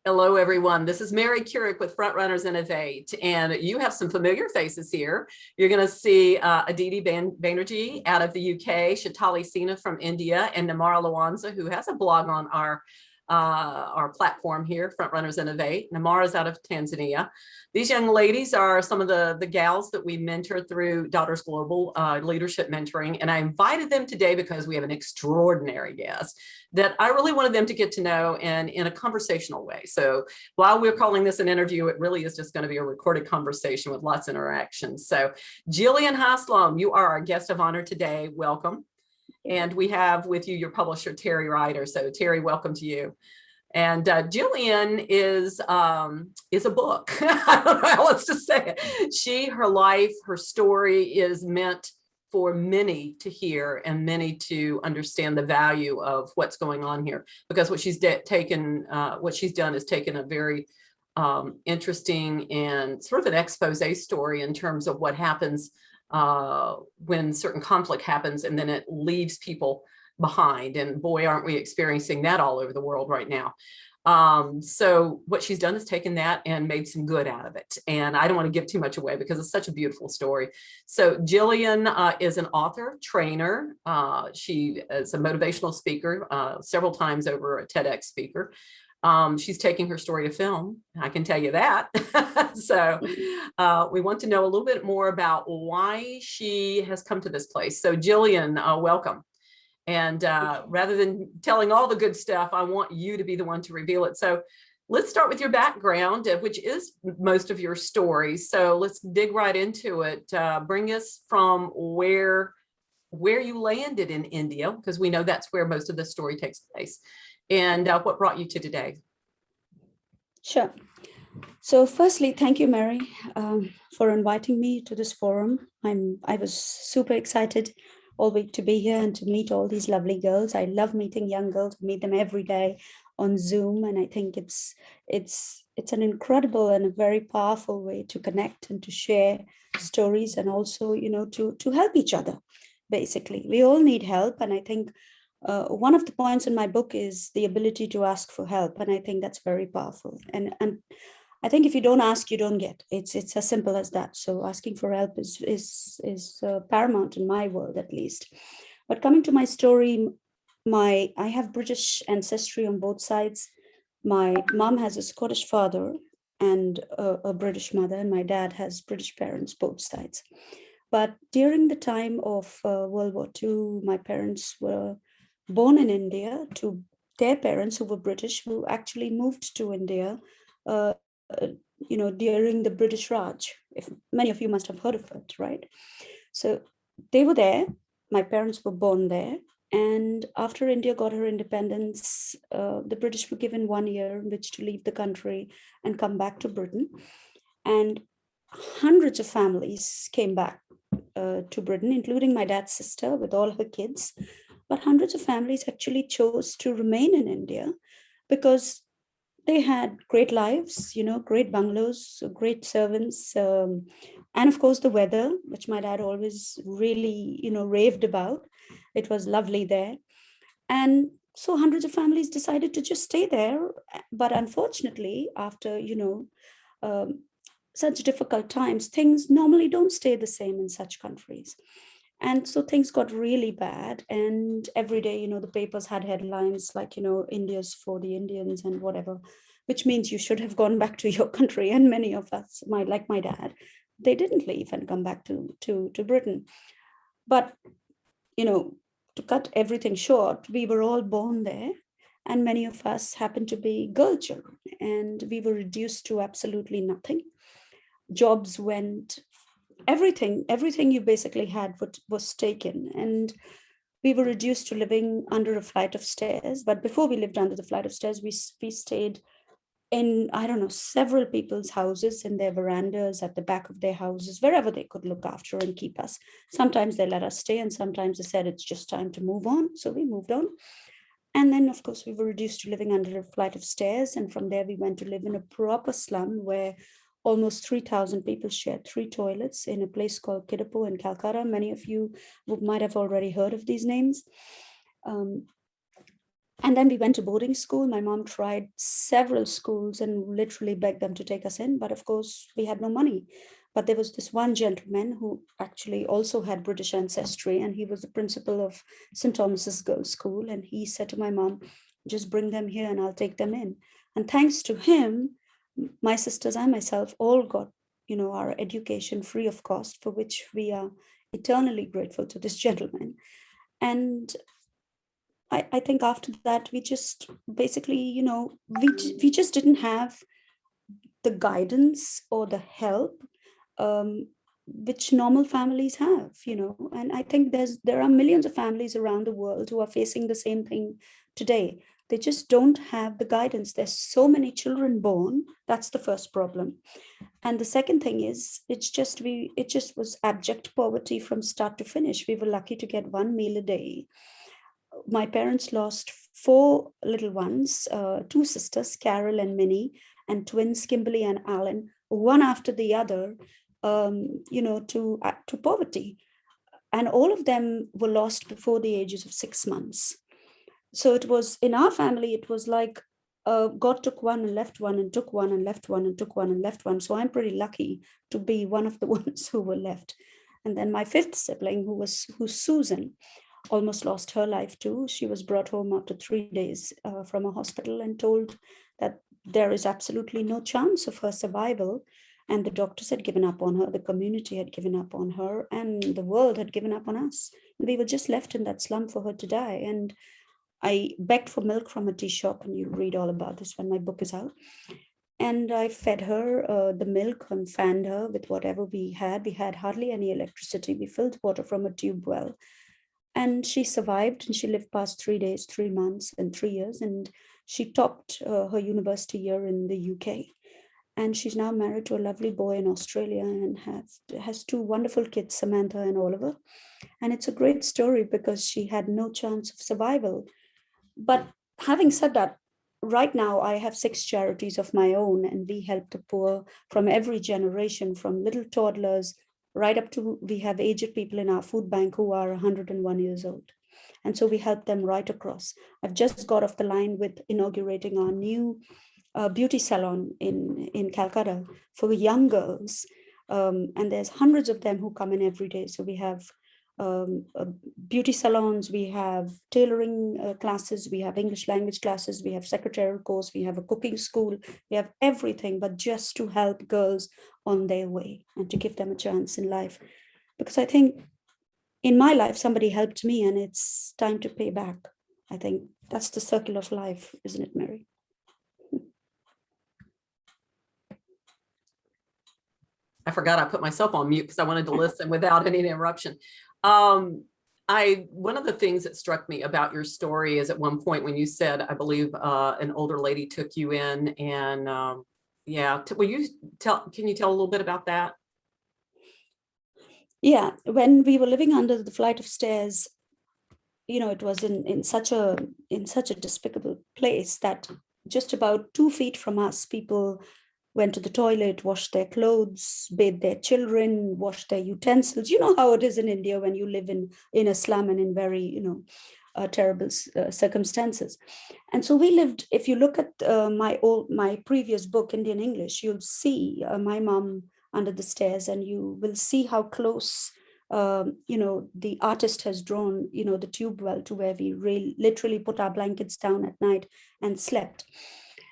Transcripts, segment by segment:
Hello, everyone. This is Mary Kurek with Frontrunners Innovate, and you have some familiar faces here. You're going to see Aditi Banerjee out of the UK, Shatali Sina from India, and Namara Lawanza, who has a blog on our platform here, Frontrunners Innovate. Namara's out of Tanzania. These young ladies are some of the gals that we mentor through Daughters Global Leadership Mentoring, and I invited them today because we have an extraordinary guest that I really wanted them to get to know and in a conversational way. So while we're calling this an interview, it really is just going to be a recorded conversation with lots of interactions. So Jillian Haslam, you are our guest of honor today. Welcome. And we have with you your publisher, Terry Ryder. So Terry, welcome to you. And Jillian is a book. I don't know how else to say it. Her life, her story is meant for many to hear and many to understand the value of what's going on here. Because what she's done is taken a very interesting and sort of an expose story in terms of what happens when certain conflict happens and then it leaves people behind. And boy, aren't we experiencing that all over the world right now. So what she's done is taken that and made some good out of it. And I don't want to give too much away because it's such a beautiful story. So Jillian is an author, trainer. She is a motivational speaker, several times over a TEDx speaker. She's taking her story to film. I can tell you that. So we want to know a little bit more about why she has come to this place. So Jillian, welcome. And rather than telling all the good stuff, I want you to be the one to reveal it. So let's start with your background, which is most of your story. So let's dig right into it. Bring us from where you landed in India, because we know that's where most of the story takes place. And what brought you to today? Sure. So firstly, thank you, Mary, for inviting me to this forum. I was super excited all week to be here and to meet all these lovely girls. I love meeting young girls, meet them every day on Zoom. And I think it's an incredible and a very powerful way to connect and to share stories and also, to help each other. Basically, we all need help. And I think one of the points in my book is the ability to ask for help. And I think that's very powerful. And I think if you don't ask, you don't get. It's as simple as that. So asking for help is paramount in my world, at least. But coming to my story, I have British ancestry on both sides. My mom has a Scottish father and a British mother, and my dad has British parents, both sides. But during the time of World War II, my parents were born in India to their parents who were British, who actually moved to India during the British Raj. If many of you must have heard of it, right? So they were there. My parents were born there. And after India got her independence, the British were given 1 year in which to leave the country and come back to Britain. And hundreds of families came back to Britain, including my dad's sister with all her kids. But hundreds of families actually chose to remain in India because they had great lives, great bungalows, great servants, and of course the weather, which my dad always really, raved about. It was lovely there. And so hundreds of families decided to just stay there. But unfortunately, after, such difficult times, things normally don't stay the same in such countries. And so things got really bad. And every day, the papers had headlines like, India's for the Indians and whatever, which means you should have gone back to your country. And many of us, like my dad, they didn't leave and come back to Britain. But, to cut everything short, we were all born there. And many of us happened to be girl children. And we were reduced to absolutely nothing. Jobs went, everything you basically had was taken. And we were reduced to living under a flight of stairs. But before we lived under the flight of stairs, we stayed in, several people's houses, in their verandas, at the back of their houses, wherever they could look after and keep us. Sometimes they let us stay, and sometimes they said it's just time to move on. So we moved on. And then, of course, we were reduced to living under a flight of stairs. And from there, we went to live in a proper slum where almost 3,000 people shared 3 toilets in a place called Kidapur in Calcutta. Many of you might have already heard of these names. And then we went to boarding school. My mom tried several schools and literally begged them to take us in. But of course, we had no money. But there was this one gentleman who actually also had British ancestry, and he was the principal of St. Thomas's Girls' School. And he said to my mom, just bring them here and I'll take them in. And thanks to him, my sisters and myself all got, our education free of cost, for which we are eternally grateful to this gentleman. And I think after that, we just basically, we just didn't have the guidance or the help which normal families have, and I think there are millions of families around the world who are facing the same thing today. They just don't have the guidance. There's so many children born. That's the first problem. And the second thing is, it just was abject poverty from start to finish. We were lucky to get one meal a day. My parents lost 4 little ones, 2 sisters, Carol and Minnie, and twins, Kimberly and Alan, one after the other, to poverty. And all of them were lost before the ages of 6 months. So it was, in our family, it was like God took one and left one and took one and left one and took one and left one. So I'm pretty lucky to be one of the ones who were left. And then my 5th sibling, who's Susan, almost lost her life too. She was brought home after 3 days from a hospital and told that there is absolutely no chance of her survival. And the doctors had given up on her, the community had given up on her, and the world had given up on us. We were just left in that slum for her to die. And I begged for milk from a tea shop, and you read all about this when my book is out. And I fed her the milk and fanned her with whatever we had. We had hardly any electricity. We filled water from a tube well. And she survived, and she lived past 3 days, 3 months, and 3 years. And she topped her university year in the UK. And she's now married to a lovely boy in Australia and has 2 wonderful kids, Samantha and Oliver. And it's a great story because she had no chance of survival. But having said that, right now I have 6 charities of my own, and we help the poor from every generation, from little toddlers right up to, we have aged people in our food bank who are 101 years old. And so we help them right across. I've just got off the line with inaugurating our new beauty salon in Calcutta for young girls. And there's hundreds of them who come in every day. So we have beauty salons, we have tailoring classes, we have English language classes, we have secretarial course, we have a cooking school, we have everything, but just to help girls on their way and to give them a chance in life. Because I think in my life, somebody helped me, and it's time to pay back. I think that's the circle of life, isn't it, Mary? I forgot I put myself on mute because I wanted to listen without any interruption. One of the things that struck me about your story is at one point when you said, I believe an older lady took you in, and can you tell a little bit about that? Yeah, when we were living under the flight of stairs, it was in such a despicable place that just about 2 feet from us, people went to the toilet, washed their clothes, bathed their children, washed their utensils. You know how it is in India when you live in a slum and in very, terrible circumstances. And so we lived, if you look at my previous book, Indian English, you'll see my mom under the stairs, and you will see how close, the artist has drawn, the tube well to where we literally put our blankets down at night and slept.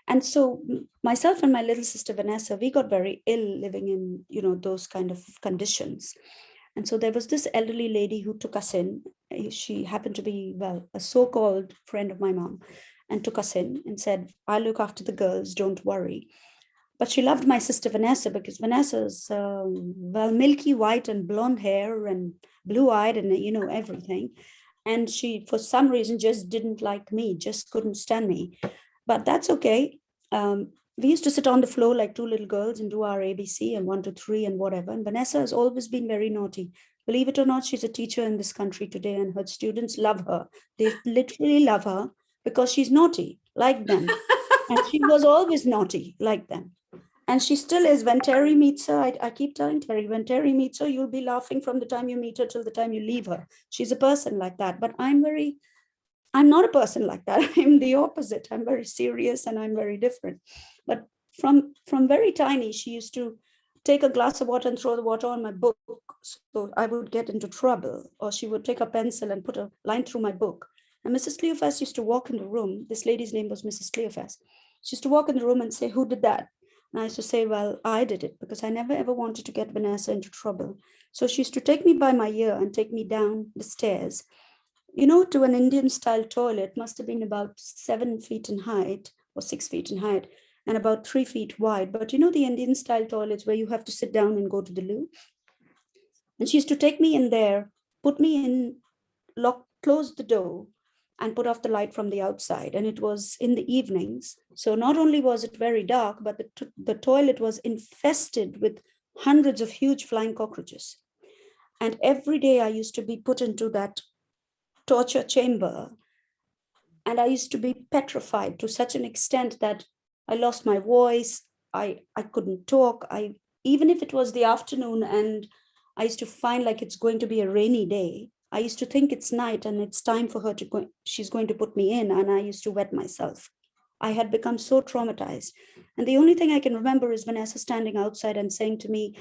And so myself and my little sister Vanessa, we got very ill living in, those kind of conditions. And so there was this elderly lady who took us in. She happened to be, a so-called friend of my mom, and took us in and said, I'll look after the girls, don't worry. But she loved my sister Vanessa because Vanessa's, milky white and blonde hair and blue-eyed and, everything. And she, for some reason, just didn't like me, just couldn't stand me. But that's okay. We used to sit on the floor like 2 little girls and do our ABC and 1 to 3 and whatever. And Vanessa has always been very naughty. Believe it or not, she's a teacher in this country today, and her students love her. They literally love her because she's naughty like them. And she was always naughty like them. And she still is. When Terry meets her, I keep telling Terry, when Terry meets her, you'll be laughing from the time you meet her till the time you leave her. She's a person like that. But I'm very I'm not a person like that. I'm the opposite. I'm very serious and I'm very different. But from very tiny, she used to take a glass of water and throw the water on my book, so I would get into trouble. Or she would take a pencil and put a line through my book. And Mrs. Cleophas used to walk in the room. This lady's name was Mrs. Cleophas. She used to walk in the room and say, "Who did that?" And I used to say, "Well, I did it," because I never ever wanted to get Vanessa into trouble. So she used to take me by my ear and take me down the stairs, to an Indian style toilet. Must have been about 7 feet in height or 6 feet in height and about 3 feet wide. But the Indian style toilets where you have to sit down and go to the loo. And she used to take me in there, put me in, close the door and put off the light from the outside. And it was in the evenings. So not only was it very dark, but the toilet was infested with hundreds of huge flying cockroaches. And every day I used to be put into that torture chamber. And I used to be petrified to such an extent that I lost my voice. I couldn't talk. Even if it was the afternoon and I used to find like it's going to be a rainy day, I used to think it's night and it's time for her to go. She's going to put me in, and I used to wet myself. I had become so traumatized. And the only thing I can remember is Vanessa standing outside and saying to me,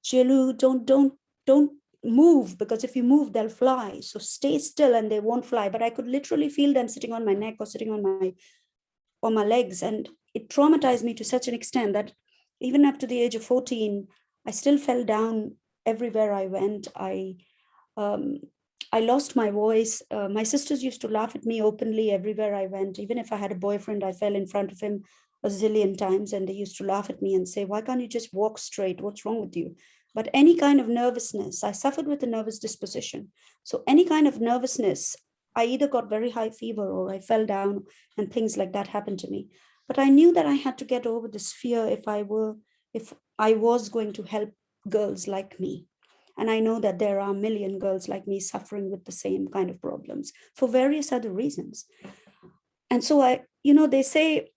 "Jilu, don't move, because if you move, they'll fly. So stay still and they won't fly." But I could literally feel them sitting on my neck or sitting on my legs. And it traumatized me to such an extent that even up to the age of 14, I still fell down everywhere I went. I lost my voice. My sisters used to laugh at me openly everywhere I went. Even if I had a boyfriend, I fell in front of him a zillion times, and they used to laugh at me and say, "Why can't you just walk straight? What's wrong with you?" But any kind of nervousness, I suffered with a nervous disposition. So any kind of nervousness, I either got very high fever or I fell down, and things like that happened to me. But I knew that I had to get over this fear if I was going to help girls like me. And I know that there are a million girls like me suffering with the same kind of problems for various other reasons. And so they say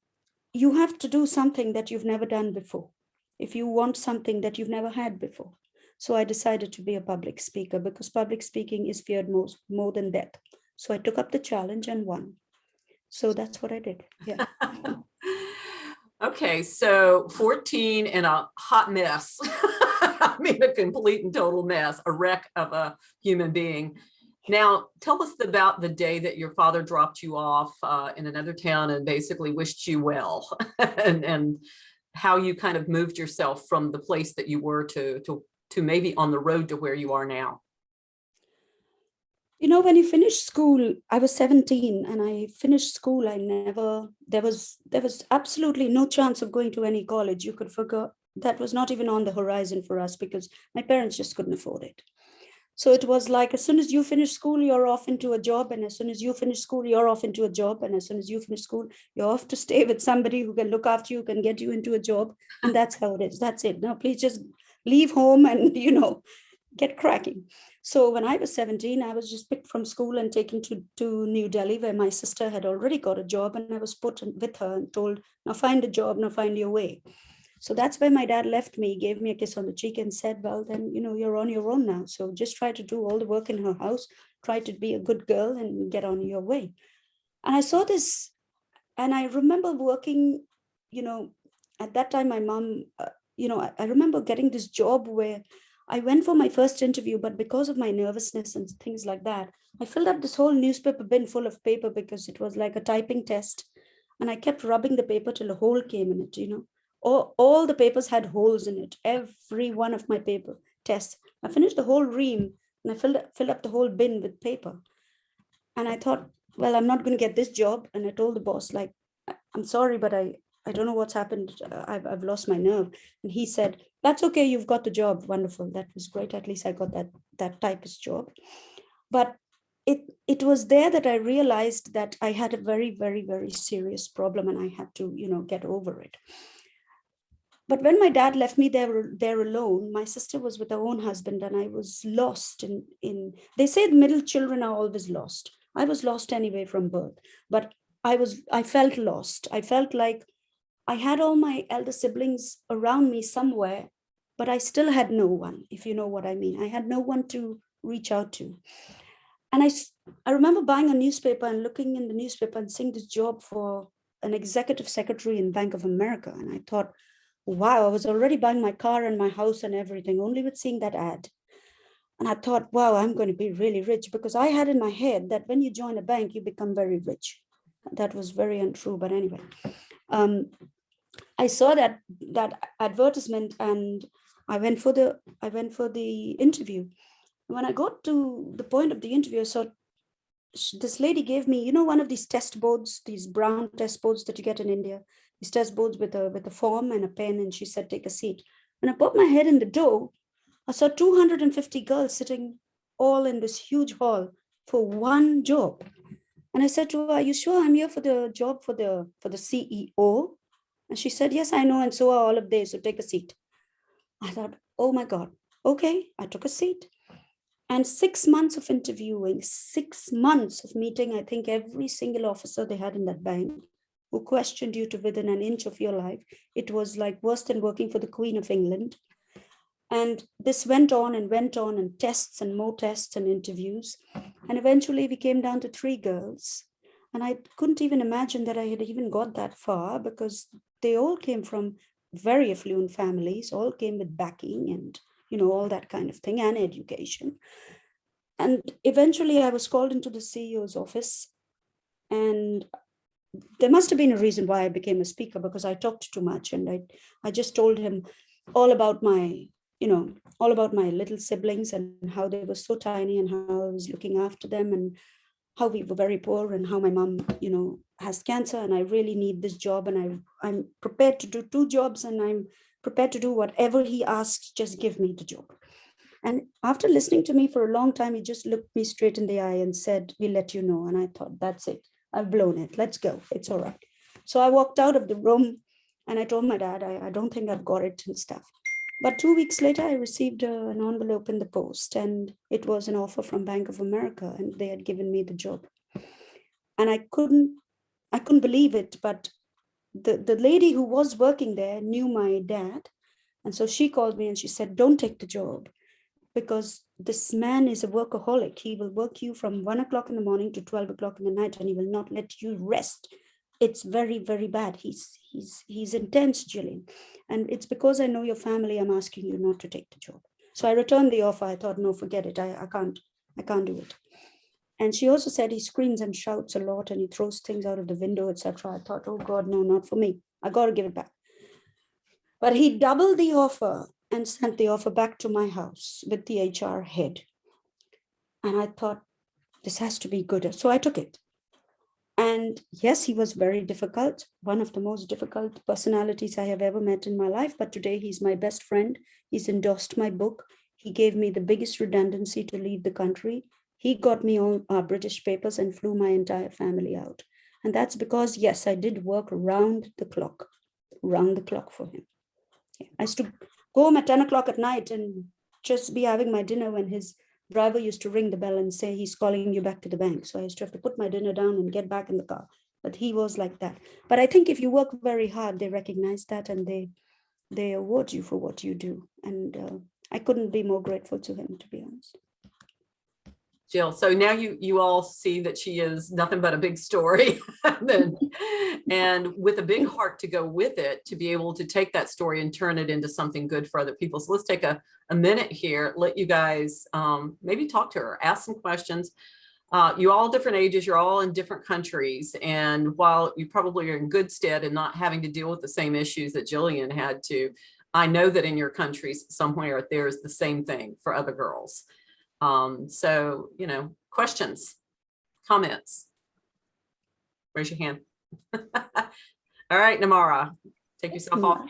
you have to do something that you've never done before if you want something that you've never had before. So I decided to be a public speaker, because public speaking is feared more than death. So I took up the challenge and won. So that's what I did. Yeah. Okay, so 14 and a hot mess. I mean, a complete and total mess, a wreck of a human being. Now, tell us about the day that your father dropped you off in another town and basically wished you well, and how you kind of moved yourself from the place that you were to maybe on the road to where you are now. When you finish school, I was 17 and I finished school. There was absolutely no chance of going to any college. You could forget, that was not even on the horizon for us, because my parents just couldn't afford it. So it was like, as soon as you finish school, you're off into a job. And as soon as you finish school, you're off into a job. And as soon as you finish school, you're off to stay with somebody who can look after you, can get you into a job. And that's how it is. That's it. Now, please just leave home and, get cracking. So when I was 17, I was just picked from school and taken to New Delhi, where my sister had already got a job, and I was put with her and told, "Now find a job, now find your way." So that's where my dad left me, gave me a kiss on the cheek and said, "Well, then, you're on your own now. So just try to do all the work in her house, try to be a good girl and get on your way." And I saw this, and I remember working, at that time, my mom, I remember getting this job where I went for my first interview, but because of my nervousness and things like that, I filled up this whole newspaper bin full of paper, because it was like a typing test. And I kept rubbing the paper till a hole came in it, All the papers had holes in it, every one of my paper tests. I finished the whole ream and I filled up the whole bin with paper. And I thought, well, I'm not going to get this job. And I told the boss, like, "I'm sorry, but I don't know what's happened. I've lost my nerve." And he said, "That's okay. You've got the job. Wonderful. That was great. At least I got that typist job." But it was there that I realized that I had a very, very, very serious problem, and I had to, get over it. But when my dad left me there alone, my sister was with her own husband, and I was lost in they say the middle children are always lost. I was lost anyway from birth, but I felt lost. I felt like I had all my elder siblings around me somewhere, but I still had no one, if you know what I mean. I had no one to reach out to. And I remember buying a newspaper and looking in the newspaper and seeing this job for an executive secretary in Bank of America. And I thought, wow, I was already buying my car and my house and everything, only with seeing that ad. And I thought, wow, I'm going to be really rich, because I had in my head that when you join a bank, you become very rich. That was very untrue. But anyway, I saw that advertisement, and I went for the interview. When I got to the point of the interview, I saw this lady gave me, one of these test boards, these brown test boards that you get in India, these test boards with a form and a pen, and she said, take a seat. When I put my head in the door, I saw 250 girls sitting all in this huge hall for one job. And I said to her, are you sure I'm here for the job for the CEO? And she said, yes, I know, and so are all of they, so take a seat. I thought, oh my God, okay. I took a seat. And 6 months of interviewing, 6 months of meeting, I think, every single officer they had in that bank who questioned you to within an inch of your life. It was like worse than working for the Queen of England. And this went on, and tests and more tests and interviews. And eventually we came down to 3 girls. And I couldn't even imagine that I had even got that far, because they all came from very affluent families, all came with backing and, all that kind of thing, and education. And eventually I was called into the CEO's office, and there must have been a reason why I became a speaker, because I talked too much. And I just told him all about my little siblings and how they were so tiny and how I was looking after them and how we were very poor and how my mom, has cancer, and I really need this job, and I'm prepared to do 2 jobs, and I'm prepared to do whatever he asks, just give me the job. And after listening to me for a long time, he just looked me straight in the eye and said, we'll let you know. And I thought, that's it. I've blown it. Let's go. It's all right. So I walked out of the room and I told my dad, I don't think I've got it and stuff. But 2 weeks later, I received an envelope in the post, and it was an offer from Bank of America, and they had given me the job. And I couldn't believe it, but the lady who was working there knew my dad. And so she called me and she said, don't take the job, because this man is a workaholic. He will work you from 1 o'clock in the morning to 12 o'clock in the night, and he will not let you rest. It's very, very bad. He's intense, Jillian. And it's because I know your family, I'm asking you not to take the job. So I returned the offer. I thought, no, forget it. I can't do it. And she also said he screams and shouts a lot and he throws things out of the window, etc. I thought, oh God, no, not for me. I got to give it back. But he doubled the offer and sent the offer back to my house with the HR head. And I thought, this has to be good. So I took it. And yes, he was very difficult, one of the most difficult personalities I have ever met in my life. But today he's my best friend. He's endorsed my book. He gave me the biggest redundancy to leave the country. He got me all British papers and flew my entire family out. And that's because, yes, I did work round the clock for him. I used to go home at 10 o'clock at night and just be having my dinner when his driver used to ring the bell and say, he's calling you back to the bank. So I used to have to put my dinner down and get back in the car. But he was like that. But I think if you work very hard, they recognize that and they award you for what you do. And I couldn't be more grateful to him, to be honest. Jill, so now you all see that she is nothing but a big story and with a big heart to go with it, to be able to take that story and turn it into something good for other people. So let's take a minute here, let you guys maybe talk to her, ask some questions. You all different ages, you're all in different countries. And while you probably are in good stead and not having to deal with the same issues that Jillian had to, I know that in your countries somewhere there's the same thing for other girls. So, questions, comments, raise your hand. All right, Namara, take yourself off.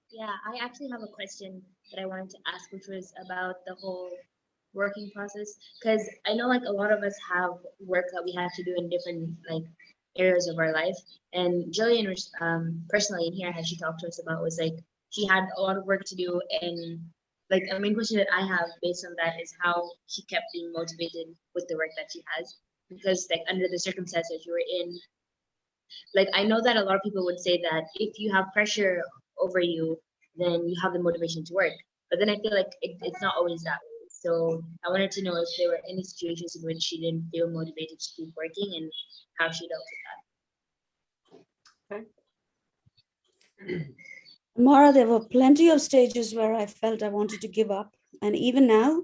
Yeah, I actually have a question that I wanted to ask, which was about the whole working process. Because I know like a lot of us have work that we have to do in different like areas of our life. And Jillian, personally in here, how she talked to us about was like, she had a lot of work to do, and like a main question that I have based on that is how she kept being motivated with the work that she has, because like under the circumstances you were in, like I know that a lot of people would say that if you have pressure over you, then you have the motivation to work. But then I feel like it's not always that way. So I wanted to know if there were any situations in which she didn't feel motivated to keep working and how she dealt with that. Mara, there were plenty of stages where I felt I wanted to give up. And even now,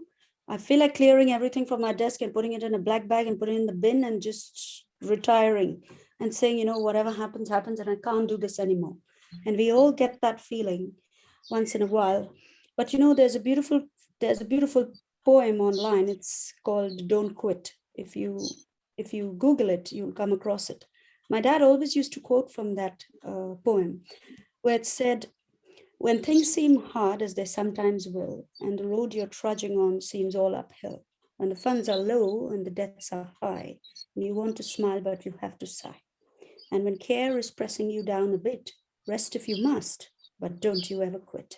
I feel like clearing everything from my desk and putting it in a black bag and putting it in the bin and just retiring and saying, you know, whatever happens, happens, and I can't do this anymore. And we all get that feeling once in a while. But you know, there's a beautiful poem online. It's called Don't Quit. If you Google it, you'll come across it. My dad always used to quote from that poem, where it said, when things seem hard, as they sometimes will, and the road you're trudging on seems all uphill, when the funds are low and the debts are high, and you want to smile, but you have to sigh. And when care is pressing you down a bit, rest if you must, but don't you ever quit.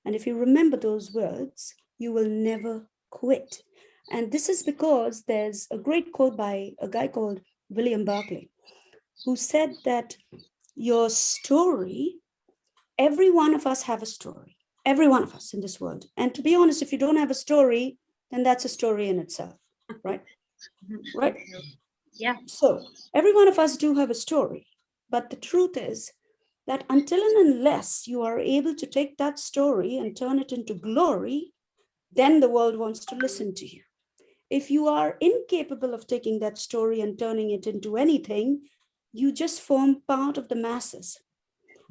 And if you remember those words, you will never quit. And this is because there's a great quote by a guy called William Barclay, who said that your story, every one of us have a story, every one of us in this world. And to be honest, if you don't have a story, then that's a story in itself, right? Right? Yeah. So every one of us do have a story, but the truth is that until and unless you are able to take that story and turn it into glory, then the world wants to listen to you. If you are incapable of taking that story and turning it into anything, you just form part of the masses.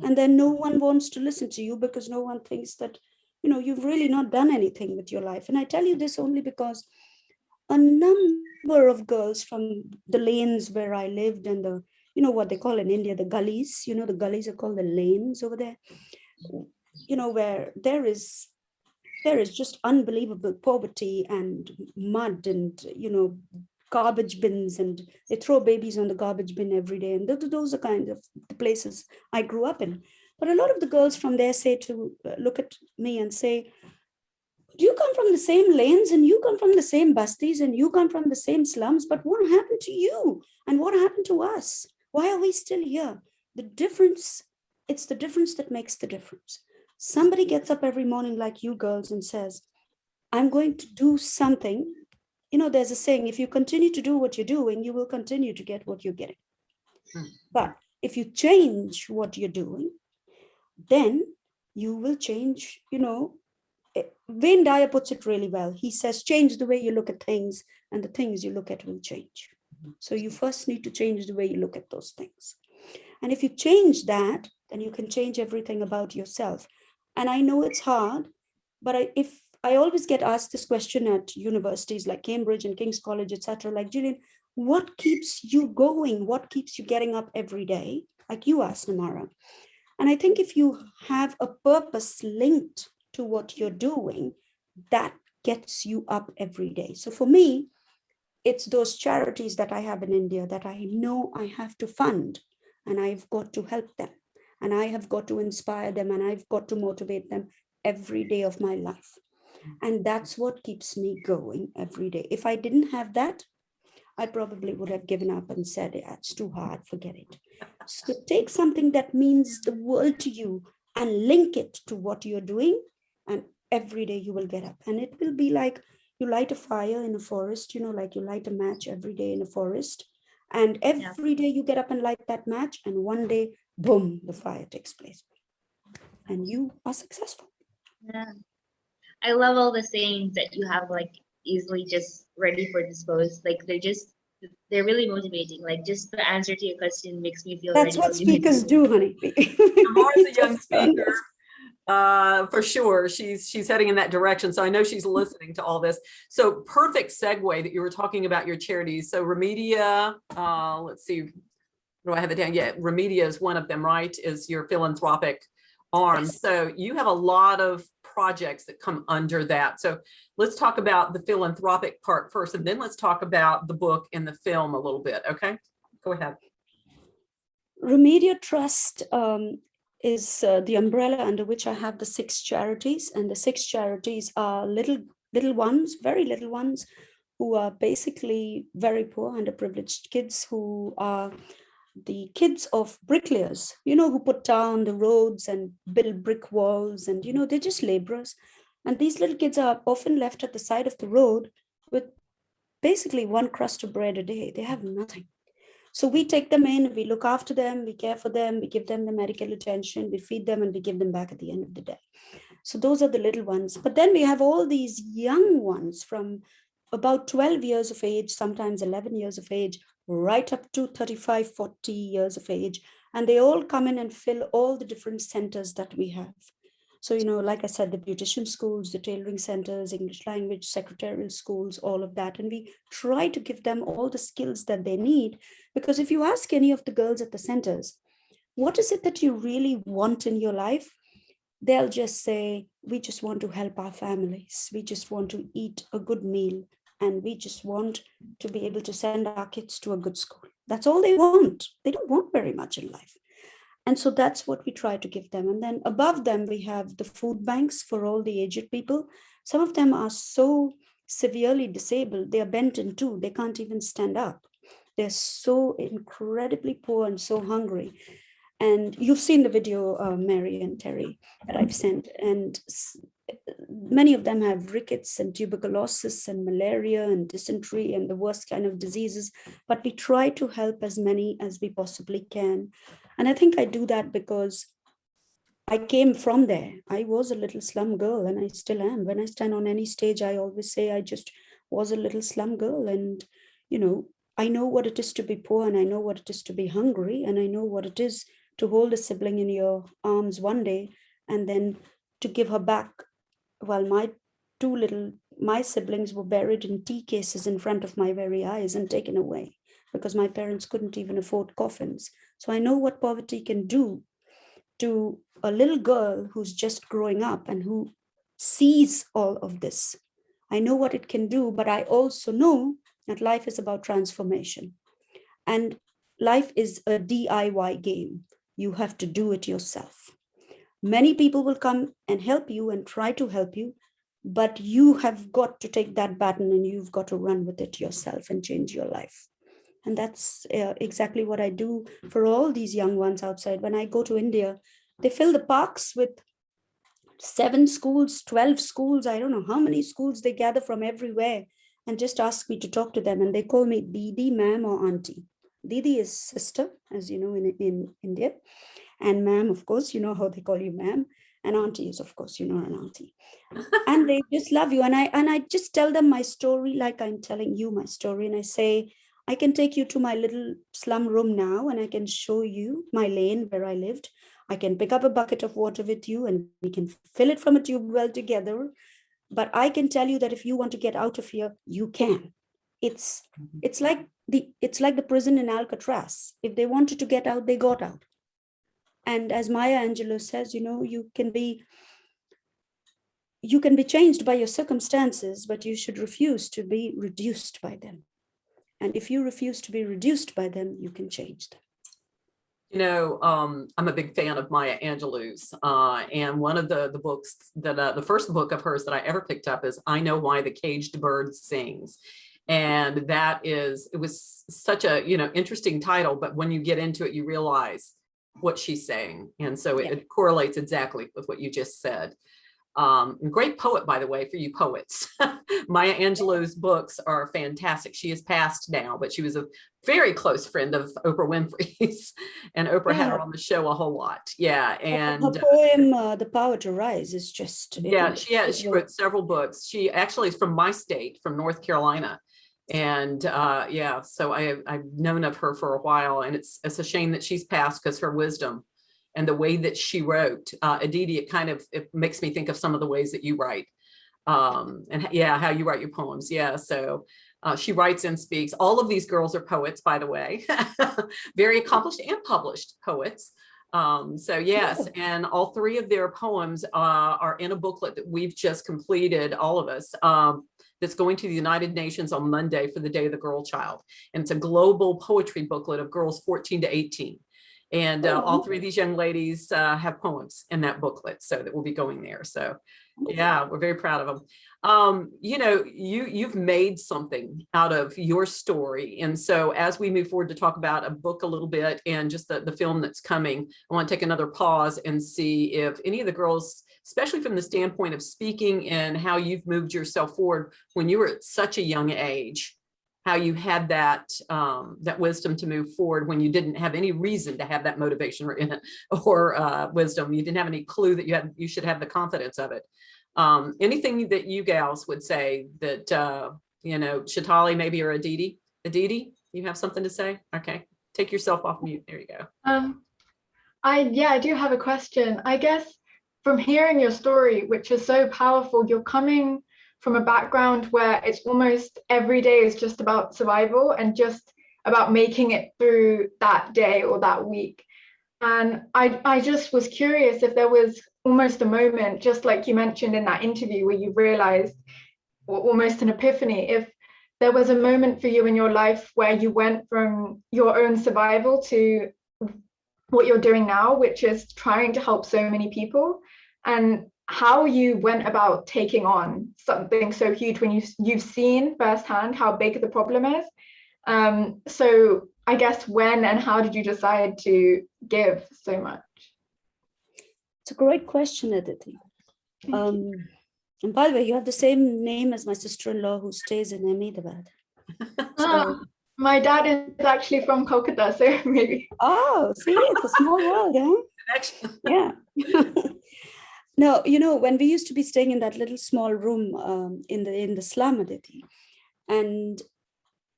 And then no one wants to listen to you because no one thinks that, you know, you've really not done anything with your life. And I tell you this only because a number of girls from the lanes where I lived and the, you know, what they call in India, the gullies, you know, the gullies are called the lanes over there, you know, where there is just unbelievable poverty and mud and, you know, garbage bins, and they throw babies on the garbage bin every day. And those are kind of the places I grew up in. But a lot of the girls from there say to look at me and say, you come from the same lanes and you come from the same bastis and you come from the same slums, but what happened to you? And what happened to us? Why are we still here? The difference, it's the difference that makes the difference. Somebody gets up every morning like you girls and says, I'm going to do something. You know, there's a saying, if you continue to do what you're doing, you will continue to get what you're getting. But if you change what you're doing, then you will change, you know. Wayne Dyer puts it really well. He says, change the way you look at things and the things you look at will change. So you first need to change the way you look at those things. And if you change that, then you can change everything about yourself. And I know it's hard, but I always get asked this question at universities like Cambridge and King's College, etc. Like, Jillian, what keeps you going? What keeps you getting up every day? Like you asked, Namara. And I think if you have a purpose linked to what you're doing, that gets you up every day. So for me, it's those charities that I have in India that I know I have to fund, and I've got to help them, and I have got to inspire them, and I've got to motivate them every day of my life. And that's what keeps me going every day. If I didn't have that, I probably would have given up and said, yeah, it's too hard, forget it. So take something that means the world to you and link it to what you're doing, and every day you will get up. And it will be like you light a fire in a forest, you know, like you light a match every day in a forest. And every day you get up and light that match, and one day, boom, the fire takes place. And you are successful. Yeah. I love all the sayings that you have, like, easily just ready for dispose. Like, they're really motivating. Like, just the answer to your question makes me feel That's ready what speakers do, honey. Tamara's a young speaker. For sure, she's heading in that direction. So I know she's listening to all this. So perfect segue that you were talking about your charities. So Remedia, let's see, do I have it down? Yeah, Remedia is one of them, right? Is your philanthropic arm. Yes. So you have a lot of projects that come under that. So let's talk about the philanthropic part first, and then let's talk about the book and the film a little bit. Okay, go ahead. Remedia Trust is the umbrella under which I have the 6 charities, and the 6 charities are little ones, very little ones, who are basically very poor, underprivileged kids who are the kids of bricklayers, you know, who put down the roads and build brick walls, and, you know, they're just laborers. And these little kids are often left at the side of the road with basically one crust of bread a day. They have nothing. So we take them in, we look after them, we care for them, we give them the medical attention, we feed them, and we give them back at the end of the day. So those are the little ones. But then we have all these young ones from about 12 years of age, sometimes 11 years of age, right up to 35, 40 years of age. And they all come in and fill all the different centers that we have. So, like I said, the beautician schools, the tailoring centers, English language, secretarial schools, all of that. And we try to give them all the skills that they need. Because if you ask any of the girls at the centers, what is it that you really want in your life? They'll just say, we just want to help our families. We just want to eat a good meal. And we just want to be able to send our kids to a good school. That's all they want. They don't want very much in life. And so that's what we try to give them. And then above them, we have the food banks for all the aged people. Some of them are so severely disabled, they are bent in two. They can't even stand up. They're so incredibly poor and so hungry. And you've seen the video, Mary and Terry, that I've sent. And many of them have rickets and tuberculosis and malaria and dysentery and the worst kind of diseases. But we try to help as many as we possibly can. And I think I do that because I came from there. I was a little slum girl, and I still am. When I stand on any stage, I always say I just was a little slum girl. And, I know what it is to be poor, and I know what it is to be hungry, and I know what it is to hold a sibling in your arms one day and then to give her back, while my siblings were buried in tea cases in front of my very eyes and taken away because my parents couldn't even afford coffins. So I know what poverty can do to a little girl who's just growing up and who sees all of this. I know what it can do, but I also know that life is about transformation. And life is a DIY game. You have to do it yourself. Many people will come and help you and try to help you, but you have got to take that baton and you've got to run with it yourself and change your life. And that's exactly what I do for all these young ones outside. When I go to India, they fill the parks with 7 schools, 12 schools. I don't know how many schools. They gather from everywhere and just ask me to talk to them. And they call me Didi, ma'am, or auntie. Didi is sister, as you know, in India. And ma'am, of course, you know how they call you ma'am. And auntie is, of course, an auntie. And they just love you. And I just tell them my story like I'm telling you my story. And I say, I can take you to my little slum room now, and I can show you my lane where I lived. I can pick up a bucket of water with you, and we can fill it from a tube well together. But I can tell you that if you want to get out of here, you can. It's like the prison in Alcatraz. If they wanted to get out, they got out. And as Maya Angelou says, you can be changed by your circumstances, but you should refuse to be reduced by them. And if you refuse to be reduced by them, you can change them. I'm a big fan of Maya Angelou's, and one of the books that the first book of hers that I ever picked up is I Know Why the Caged Bird Sings. And it was such a, interesting title, but when you get into it, you realize what she's saying. And so it correlates exactly with what you just said. Great poet, by the way, for you poets. Maya Angelou's books are fantastic. She is passed now, but she was a very close friend of Oprah Winfrey's, and Oprah had her on the show a whole lot. Yeah, and her poem, "The Power to Rise," is just she wrote several books. She actually is from my state, from North Carolina, and so I've known of her for a while, and it's a shame that she's passed because her wisdom and the way that she wrote, Aditi, it makes me think of some of the ways that you write, and how you write your poems. Yeah, so she writes and speaks. All of these girls are poets, by the way, very accomplished and published poets. So yes, and all 3 of their poems are in a booklet that we've just completed, all of us, that's going to the United Nations on Monday for the Day of the Girl Child. And it's a global poetry booklet of girls 14 to 18. And all 3 of these young ladies have poems in that booklet, so that will be going there. So yeah, we're very proud of them. You've made something out of your story. And so as we move forward to talk about a book a little bit and just the film that's coming, I want to take another pause and see if any of the girls especially from the standpoint of speaking and how you've moved yourself forward when you were at such a young age, how you had that that wisdom to move forward when you didn't have any reason to have that motivation or wisdom. You didn't have any clue that you should have the confidence of it. Anything that you gals would say that, Shatali maybe, or Aditi? Aditi, you have something to say? Okay, take yourself off mute. There you go. I do have a question. I guess from hearing your story, which is so powerful, you're coming from a background where it's almost every day is just about survival and just about making it through that day or that week. And I just was curious if there was almost a moment, just like you mentioned in that interview, where you realized, or almost an epiphany, if there was a moment for you in your life where you went from your own survival to what you're doing now, which is trying to help so many people, and how you went about taking on something so huge when you've seen firsthand how big the problem is. So I guess when and how did you decide to give so much? It's a great question, Aditi. And by the way, you have the same name as my sister-in-law who stays in Ahmedabad. My dad is actually from Kolkata, so maybe. Oh, see, it's a small world, huh? Yeah. No, when we used to be staying in that little small room in the slum, Aditi, and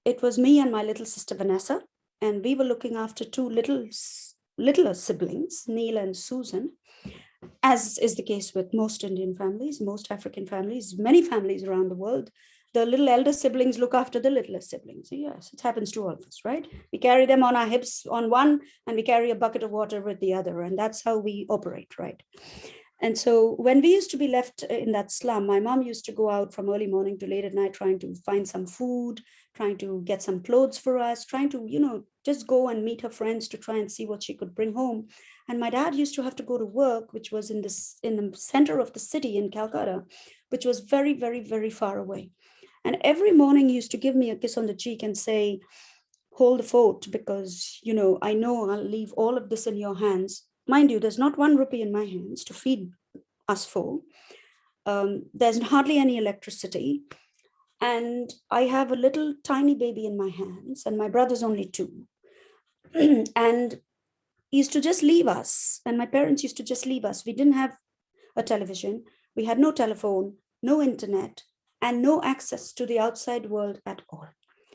it was me and my little sister Vanessa, and we were looking after two littler siblings, Neil and Susan, as is the case with most Indian families, most African families, many families around the world. The little elder siblings look after the littler siblings. Yes, it happens to all of us, right? We carry them on our hips on one, and we carry a bucket of water with the other, and that's how we operate, right? And so when we used to be left in that slum, my mom used to go out from early morning to late at night trying to find some food, trying to get some clothes for us, trying to, just go and meet her friends to try and see what she could bring home. And my dad used to have to go to work, which was in the center of the city in Calcutta, which was very, very, very far away. And every morning he used to give me a kiss on the cheek and say, hold the fort, because, I know I'll leave all of this in your hands. Mind you, there's not 1 rupee in my hands to feed us four. There's hardly any electricity. And I have a little tiny baby in my hands, and my brother's only 2. And he used to just leave us. And my parents used to just leave us. We didn't have a television. We had no telephone, no internet, and no access to the outside world at all.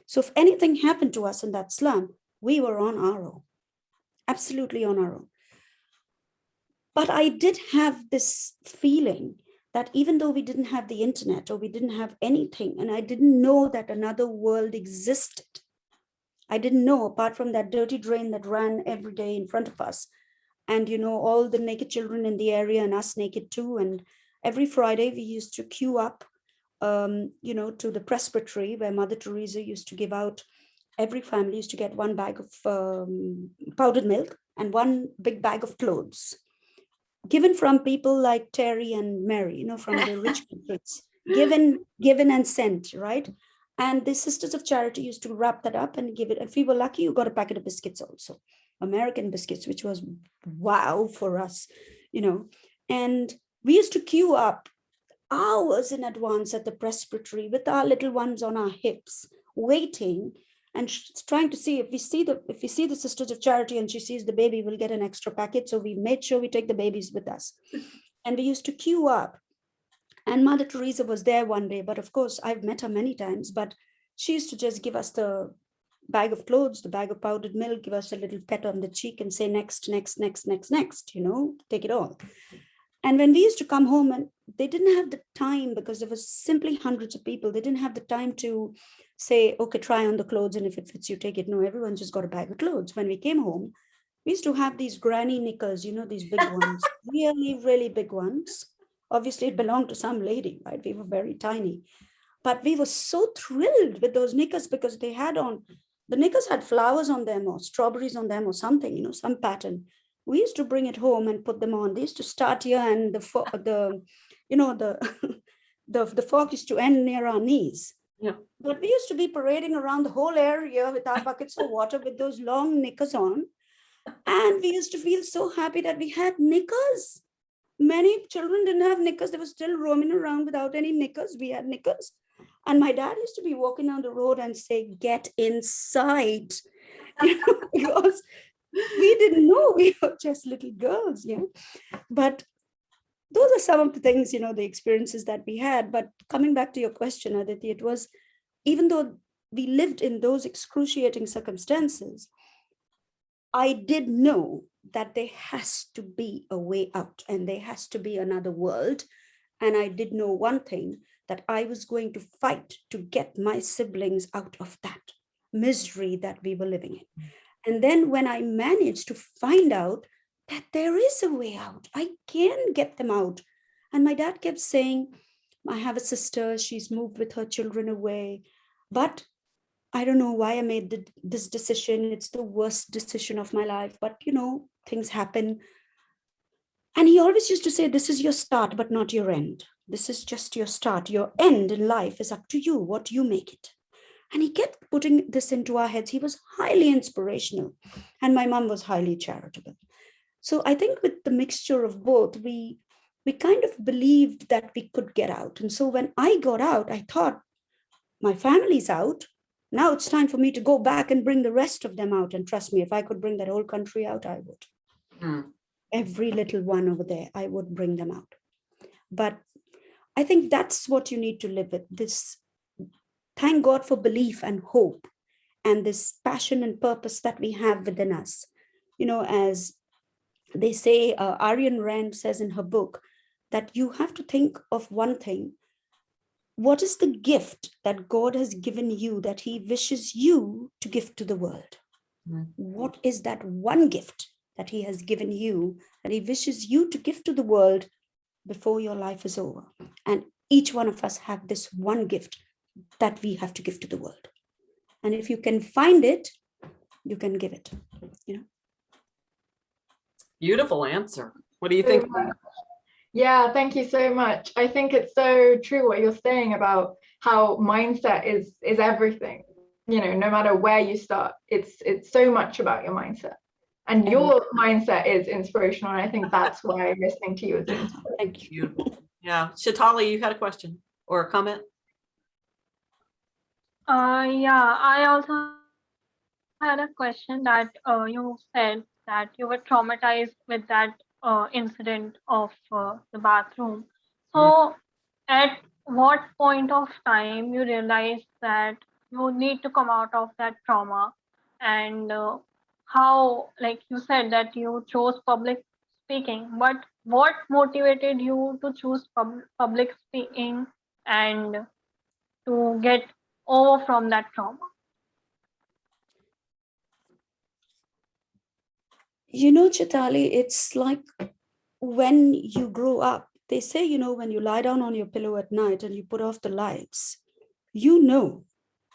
So if anything happened to us in that slum, we were on our own, absolutely on our own. But I did have this feeling that even though we didn't have the internet or we didn't have anything, and I didn't know that another world existed, I didn't know, apart from that dirty drain that ran every day in front of us, and all the naked children in the area and us naked too. And every Friday we used to queue up, to the presbytery where Mother Teresa used to give out. Every family used to get 1 bag of powdered milk and 1 big bag of clothes, given from people like Terry and Mary, from the rich countries, given and sent, right? And the Sisters of Charity used to wrap that up and give it. If we were lucky, you got a packet of biscuits also, American biscuits, which was wow for us, And we used to queue up hours in advance at the presbytery with our little ones on our hips, waiting and trying to see if we see the Sisters of Charity and she sees the baby, we'll get an extra packet. So we made sure we take the babies with us. And we used to queue up. And Mother Teresa was there one day, but of course I've met her many times, but she used to just give us the bag of clothes, the bag of powdered milk, give us a little pet on the cheek and say, next, next, next, next, next, take it all. And when we used to come home, and they didn't have the time, because there was simply hundreds of people, they didn't have the time to say, okay, try on the clothes, and if it fits you, take it. No, everyone just got a bag of clothes. When we came home, we used to have these granny knickers, these big ones, really, really big ones. Obviously, it belonged to some lady, right? We were very tiny. But we were so thrilled with those knickers because the knickers had flowers on them or strawberries on them or something, some pattern. We used to bring it home and put them on. They used to start here, and the fork used to end near our knees. Yeah. But we used to be parading around the whole area with our buckets of water with those long knickers on. And we used to feel so happy that we had knickers. many children didn't have knickers. They were still roaming around without any knickers. We had knickers. And my dad used to be walking down the road and say, get inside, because we didn't know, we were just little girls, But those are some of the things, the experiences that we had. But coming back to your question, Aditi, it was, even though we lived in those excruciating circumstances, I did know that there has to be a way out and there has to be another world. And I did know one thing, that I was going to fight to get my siblings out of that misery that we were living in. And then when I managed to find out that there is a way out, I can get them out. And my dad kept saying, I have a sister, she's moved with her children away, but I don't know why I made this decision. It's the worst decision of my life, but things happen. And he always used to say, this is your start, but not your end. This is just your start. Your end in life is up to you, what you make it. And he kept putting this into our heads. He was highly inspirational. And my mom was highly charitable. So I think with the mixture of both, we kind of believed that we could get out. And so when I got out, I thought, my family's out. Now it's time for me to go back and bring the rest of them out. And trust me, if I could bring that whole country out, I would. Every little one over there, I would bring them out. But I think that's what you need to live with. This, thank God for belief and hope and this passion and purpose that we have within us. As they say, Arian Rand says in her book, that you have to think of one thing. What is the gift that God has given you that he wishes you to give to the world? What is that one gift that he has given you that he wishes you to give to the world before your life is over? And each one of us have this one gift that we have to give to the world. And if you can find it, you can give it. Beautiful answer. What do you think? Yeah, thank you so much. I think it's so true what you're saying about how mindset is everything. No matter where you start, it's so much about your mindset. And your mindset is inspirational. And I think that's why listening to you is inspirational. Thank you. Beautiful. Yeah. Shatali, you had a question or a comment? Yeah, I also had a question that you said that you were traumatized with that incident of the bathroom. So at what point of time you realized that you need to come out of that trauma, and how, like you said that you chose public speaking, but what motivated you to choose public speaking and to get over from that trauma? Chitali, it's like when you grow up, they say, when you lie down on your pillow at night and you put off the lights, you know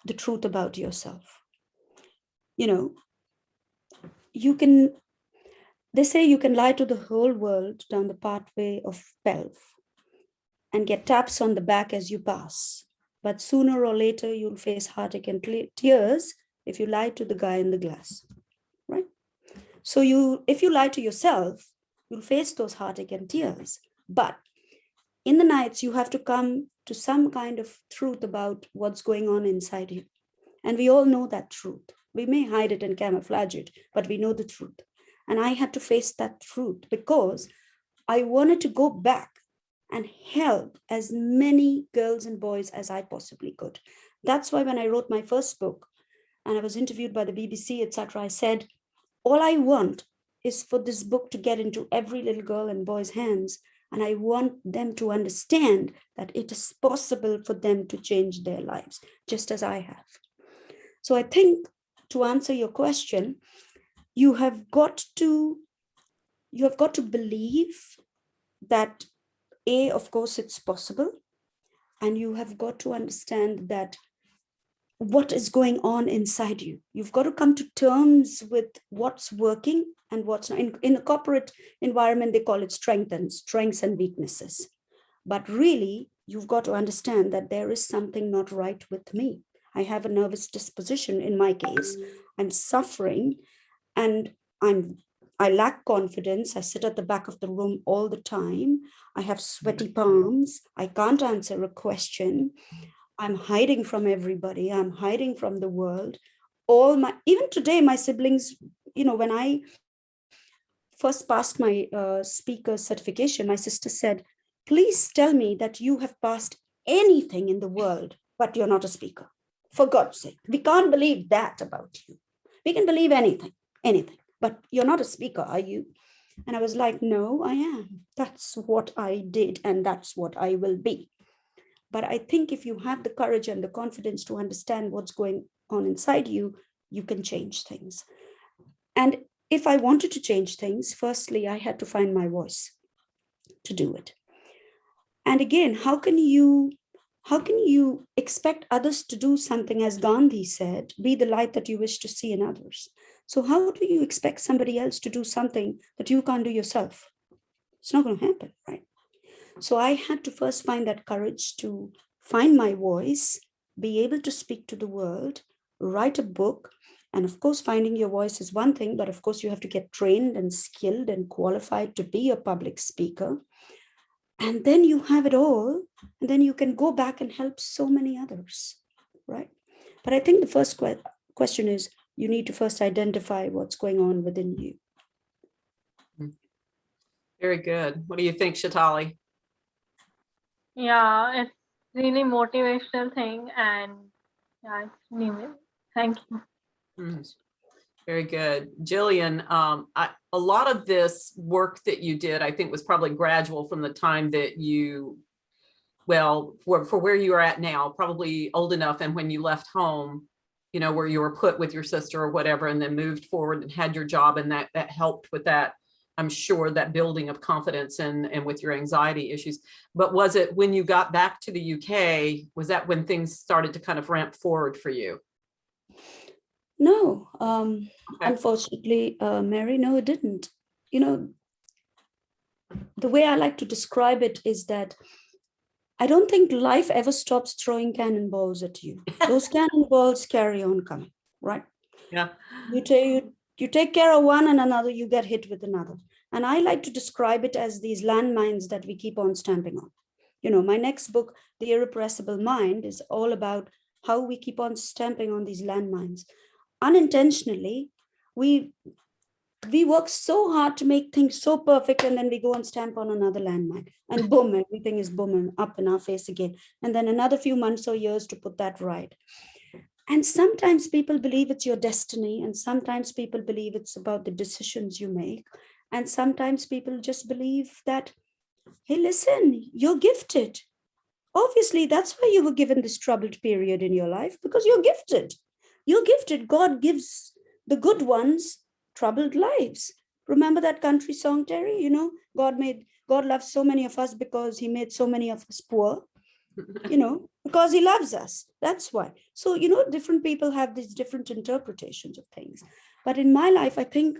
the truth about yourself. They say you can lie to the whole world down the pathway of pelf and get taps on the back as you pass. But sooner or later, you'll face heartache and tears if you lie to the guy in the glass, right? So if you lie to yourself, you'll face those heartache and tears. But in the nights, you have to come to some kind of truth about what's going on inside you. And we all know that truth. We may hide it and camouflage it, but we know the truth. And I had to face that truth because I wanted to go back and help as many girls and boys as I possibly could. That's why when I wrote my first book and I was interviewed by the BBC, etc., I said, all I want is for this book to get into every little girl and boy's hands. And I want them to understand that it is possible for them to change their lives, just as I have. So I think to answer your question, you have got to believe that, of course, it's possible. And you have got to understand that what is going on inside you. You've got to come to terms with what's working and what's not. In a corporate environment, they call it strengths and weaknesses. But really, you've got to understand that there is something not right with me. I have a nervous disposition in my case. I'm suffering and I'm I lack confidence. I sit at the back of the room all the time. I have sweaty palms. I can't answer a question. I'm hiding from everybody. I'm hiding from the world. Even today, my siblings, when I first passed my speaker certification, my sister said, please tell me that you have passed anything in the world, but you're not a speaker. For God's sake, we can't believe that about you. We can believe anything, but you're not a speaker, are you? And I was like, no, I am. That's what I did, and that's what I will be. But I think if you have the courage and the confidence to understand what's going on inside you, you can change things. And if I wanted to change things, firstly, I had to find my voice to do it. And again, how can you expect others to do something, as Gandhi said, be the light that you wish to see in others? So how do you expect somebody else to do something that you can't do yourself? It's not going to happen, right? So I had to first find that courage to find my voice, be able to speak to the world, write a book. And of course, finding your voice is one thing, but of course you have to get trained and skilled and qualified to be a public speaker. And then you have it all, and then you can go back and help so many others, right? But I think the first question is, you need to first identify what's going on within you. Very good. What do you think, Shatali? Yeah, it's really motivational thing, and yeah, it's new. Thank you. Very good. Jillian, a lot of this work that you did, I think, was probably gradual from the time that you, for where you are at now, probably old enough, and when you left home, where you were put with your sister or whatever, and then moved forward and had your job, and that helped with that, I'm sure, that building of confidence and with your anxiety issues. But was it when you got back to the UK, was that when things started to kind of ramp forward for you? No, Okay. Unfortunately, Mary, no, it didn't. The way I like to describe it is that I don't think life ever stops throwing cannonballs at you. Those cannonballs carry on coming, right? Yeah. You take care of one, and another, you get hit with another. And I like to describe it as these landmines that we keep on stamping on. My next book, The Irrepressible Mind, is all about how we keep on stamping on these landmines. Unintentionally, we work so hard to make things so perfect, and then we go and stamp on another landmine, and boom, everything is booming up in our face again. And then another few months or years to put that right. And sometimes people believe it's your destiny, and sometimes people believe it's about the decisions you make. And sometimes people just believe that, hey, listen, you're gifted. Obviously, that's why you were given this troubled period in your life, because you're gifted. You're gifted. God gives the good ones troubled lives. Remember that country song, Terry? God loves so many of us because he made so many of us poor. Because he loves us. That's why. So, different people have these different interpretations of things. But in my life, I think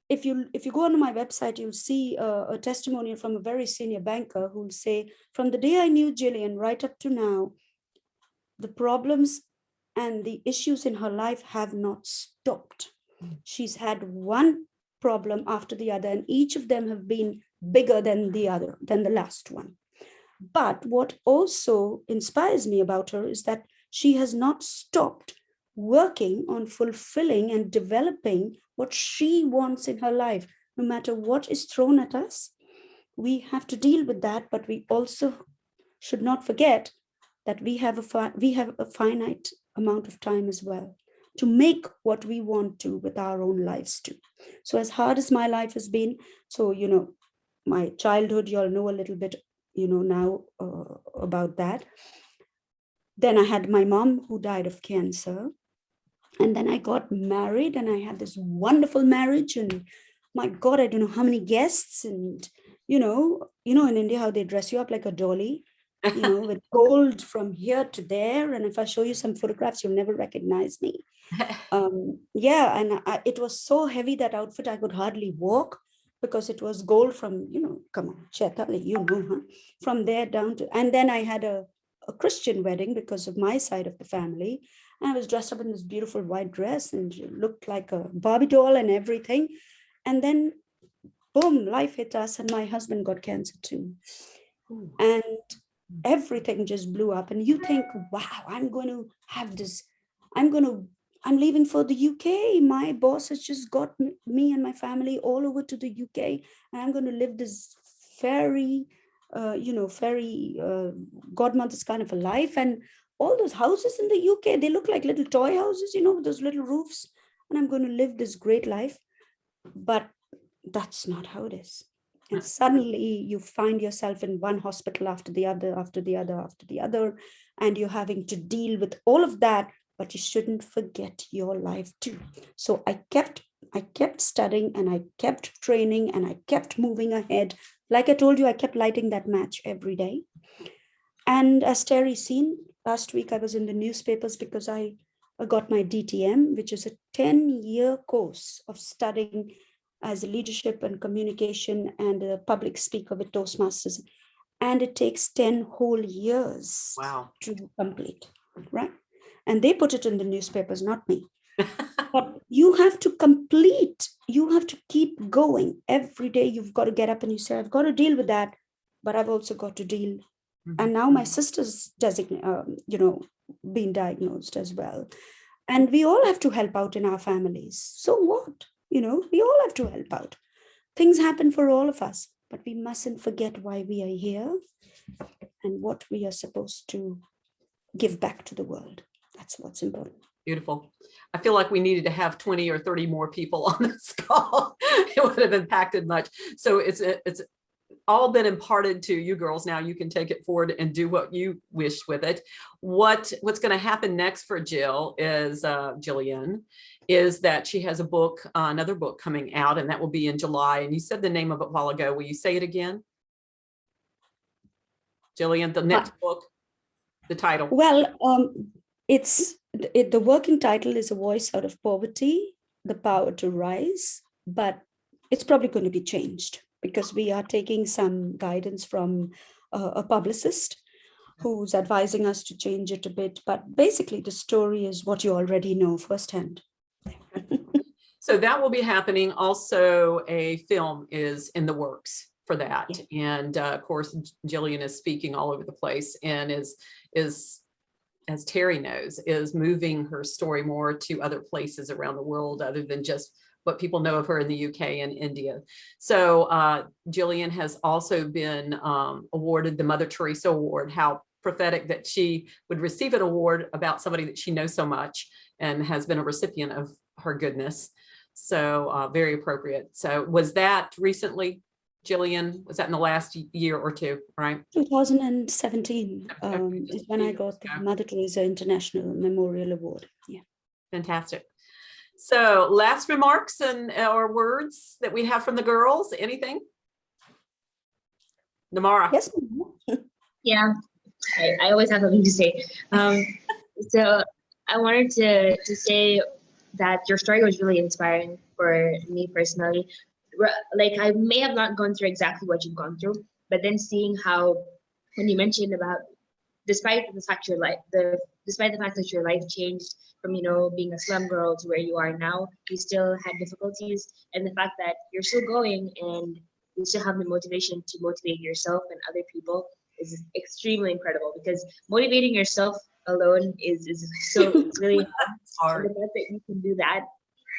if you go onto my website, you'll see a testimonial from a very senior banker who will say, from the day I knew Jillian right up to now, the problems and the issues in her life have not stopped. She's had one problem after the other, and each of them have been bigger than the last one. But what also inspires me about her is that she has not stopped working on fulfilling and developing what she wants in her life. No matter what is thrown at us, we have to deal with that, but we also should not forget that we have a finite amount of time as well to make what we want to with our own lives too. So as hard as my life has been, so, my childhood, you all know a little bit, now about that. Then I had my mom who died of cancer. And then I got married, and I had this wonderful marriage, and my God, I don't know how many guests, and, in India, how they dress you up like a dolly, with gold from here to there. And if I show you some photographs, you'll never recognize me. And it was so heavy, that outfit, I could hardly walk, because it was gold from, come on, Chetali, from there down to, and then I had a Christian wedding because of my side of the family. And I was dressed up in this beautiful white dress, and looked like a Barbie doll and everything. And then, boom, life hit us, and my husband got cancer too. And everything just blew up. And you think, wow, I'm going to have this, I'm leaving for the UK. My boss has just got me and my family all over to the UK, and I'm going to live this fairy godmother's kind of a life. And all those houses in the UK, they look like little toy houses, with those little roofs. And I'm going to live this great life. But that's not how it is. And suddenly you find yourself in one hospital after the other, and you're having to deal with all of that. But you shouldn't forget your life too. So I kept studying, and I kept training, and I kept moving ahead. Like I told you, I kept lighting that match every day. And as Terry's seen, last week I was in the newspapers because I got my DTM, which is a 10-year course of studying as a leadership and communication and a public speaker with Toastmasters. And it takes 10 whole years to complete, right? And they put it in the newspapers, not me. But you have to complete, you have to keep going. Every day you've got to get up and you say, I've got to deal with that, but I've also got to deal. And now my sister's being diagnosed as well. And we all have to help out in our families. So what? We all have to help out. Things happen for all of us, but we mustn't forget why we are here and what we are supposed to give back to the world. That's what's important. Beautiful. I feel like we needed to have 20 or 30 more people on this call. It would have impacted much. So it's all been imparted to you girls. Now you can take it forward and do what you wish with it. What's going to happen next for Jill is Jillian, is that she has a book, another book coming out, and that will be in July. And you said the name of it a while ago. Will you say it again? Jillian, the next book, the title. Well, the working title is A Voice Out of Poverty, The Power to Rise, but it's probably going to be changed because we are taking some guidance from a publicist who's advising us to change it a bit. But basically, the story is what you already know firsthand. So that will be happening. Also, a film is in the works for that. Yeah. And of course, Jillian is speaking all over the place and is, as Terry knows, is moving her story more to other places around the world other than just what people know of her in the UK and India. So Jillian has also been awarded the Mother Teresa Award. How prophetic that she would receive an award about somebody that she knows so much and has been a recipient of her goodness. So very appropriate. So was that recently, Jillian? Was that in the last year or two, right? 2017 is when I got the Mother Teresa International Memorial Award. Yeah. Fantastic. So last remarks and or words that we have from the girls, anything? Namara. Yes. Yeah, I always have something to say. So I wanted to say that your story was really inspiring for me personally. Like, I may have not gone through exactly what you've gone through, but then seeing how, when you mentioned about, despite the fact that your life changed from, being a slum girl to where you are now, you still had difficulties, and the fact that you're still going and you still have the motivation to motivate yourself and other people is extremely incredible, because motivating yourself alone is it's really hard. And the fact that you can do that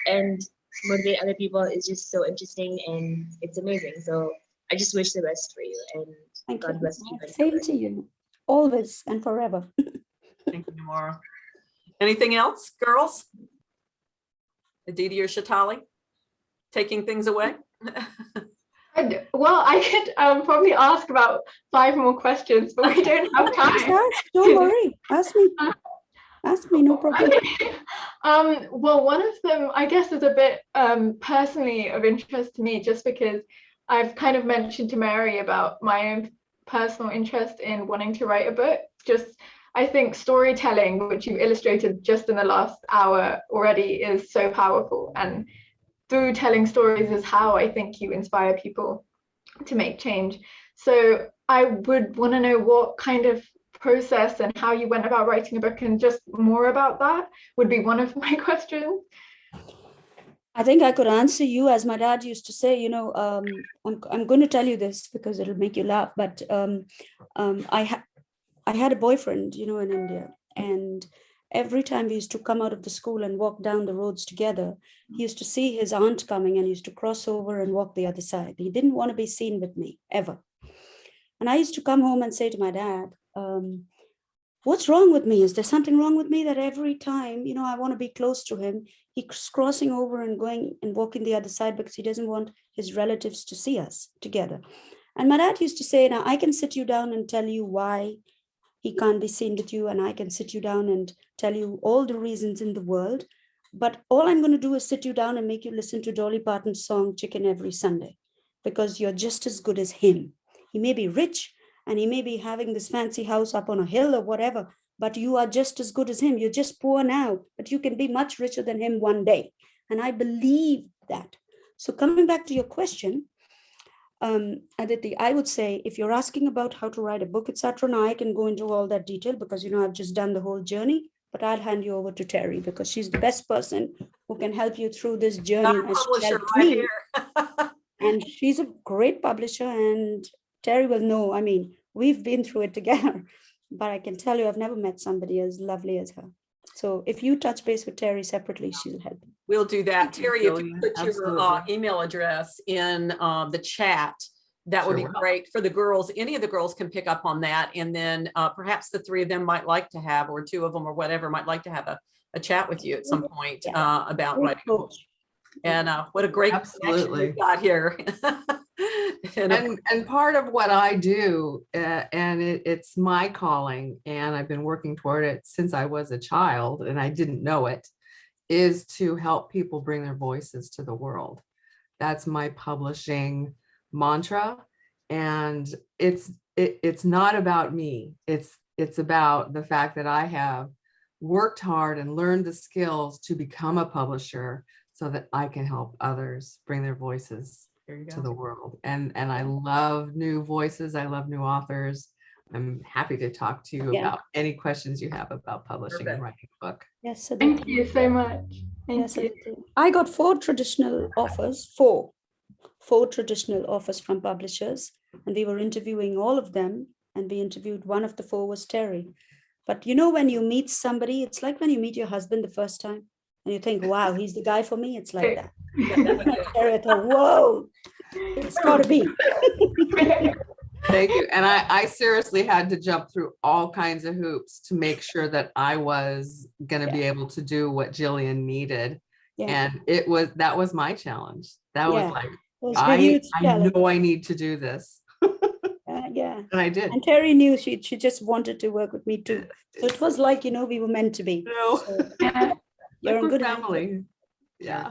and motivate other people is just so interesting, and it's amazing. So I just wish the best for you, and Thank God you. bless you. Same to you, always and forever. Thank you, Namara. Anything else, girls? Aditi or Shatali? Taking things away? Well, I could probably ask about 5 more questions, but we don't have time. Don't worry. Ask me. Ask me, no problem. Okay. Well, one of them, I guess, is a bit personally of interest to me, just because I've kind of mentioned to Mary about my own personal interest in wanting to write a book. I think storytelling, which you illustrated just in the last hour already, is so powerful. And through telling stories is how I think you inspire people to make change. So I would want to know what kind of process and how you went about writing a book, and just more about that would be one of my questions. I think I could answer you as my dad used to say, I'm going to tell you this because it'll make you laugh, but I had a boyfriend, in India, and every time we used to come out of the school and walk down the roads together, he used to see his aunt coming and he used to cross over and walk the other side. He didn't want to be seen with me ever. And I used to come home and say to my dad, what's wrong with me? Is there something wrong with me that every time, I want to be close to him, he's crossing over and going and walking the other side because he doesn't want his relatives to see us together. And my dad used to say, now I can sit you down and tell you why he can't be seen with you. And I can sit you down and tell you all the reasons in the world. But all I'm going to do is sit you down and make you listen to Dolly Parton's song, Chicken Every Sunday, because you're just as good as him. He may be rich and he may be having this fancy house up on a hill or whatever, but you are just as good as him. You're just poor now, but you can be much richer than him one day. And I believe that. So coming back to your question, Aditi, I would say if you're asking about how to write a book, etc., now I can go into all that detail because, I've just done the whole journey, but I'll hand you over to Terry because she's the best person who can help you through this journey. Our publisher right here. And she's a great publisher, and Terry will know. I mean, we've been through it together, but I can tell you, I've never met somebody as lovely as her. So if you touch base with Terry separately, she'll help you. We'll do that. Terry, if you Jillian, put your email address in the chat, that would be great for the girls. Any of the girls can pick up on that. And then perhaps the three of them might like to have, or two of them or whatever, might like to have a chat with you at some point about writing a book. And what a great connection we've got here. and part of what I do, and it's my calling, and I've been working toward it since I was a child and I didn't know it, is to help people bring their voices to the world. That's my publishing mantra. And it's not about me. It's about the fact that I have worked hard and learned the skills to become a publisher so that I can help others bring their voices to the world. And I love new voices. I love new authors. I'm happy to talk to you about any questions you have about publishing and writing a book. Yes, thank you so much. Thank you. I got four traditional offers from publishers, and we were interviewing all of them, and we interviewed one of the four was Terry. But when you meet somebody, it's like when you meet your husband the first time and you think, wow, he's the guy for me. It's like that. Terry, I thought, whoa, it's gotta be. Thank you. And I seriously had to jump through all kinds of hoops to make sure that I was going to be able to do what Jillian needed. And that was my challenge. That was like, I know I need to do this. And I did. And Terry knew she just wanted to work with me too. So it was like, we were meant to be. So, you're in good family. Yeah.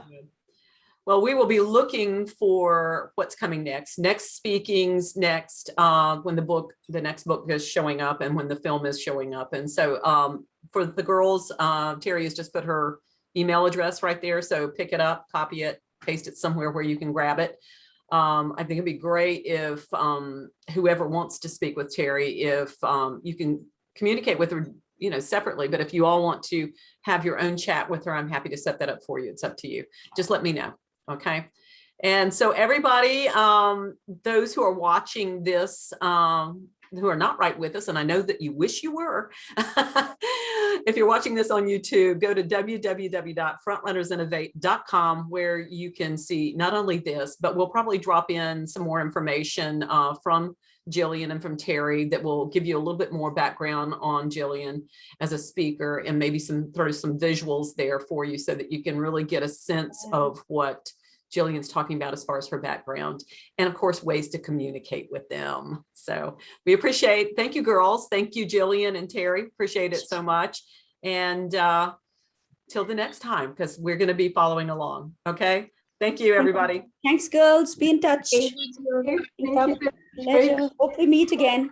Well, we will be looking for what's coming next speakings next, when the next book is showing up and when the film is showing up. And so for the girls, Terry has just put her email address right there. So pick it up, copy it, paste it somewhere where you can grab it. I think it'd be great if whoever wants to speak with Terry, if you can communicate with her, separately, but if you all want to have your own chat with her, I'm happy to set that up for you. It's up to you. Just let me know. Okay. And so everybody, those who are watching this, who are not right with us, and I know that you wish you were, if you're watching this on YouTube, go to www.frontrunnersinnovate.com, where you can see not only this, but we'll probably drop in some more information from Jillian and from Terry that will give you a little bit more background on Jillian as a speaker, and maybe throw some visuals there for you so that you can really get a sense of what Jillian's talking about as far as her background, and of course, ways to communicate with them. So we appreciate, thank you girls. Thank you, Jillian and Terry. Appreciate it so much. And till the next time, because we're going to be following along. Okay. Thank you, everybody. Thanks, girls. Be in touch. Thank you. Pleasure. Hope we meet again.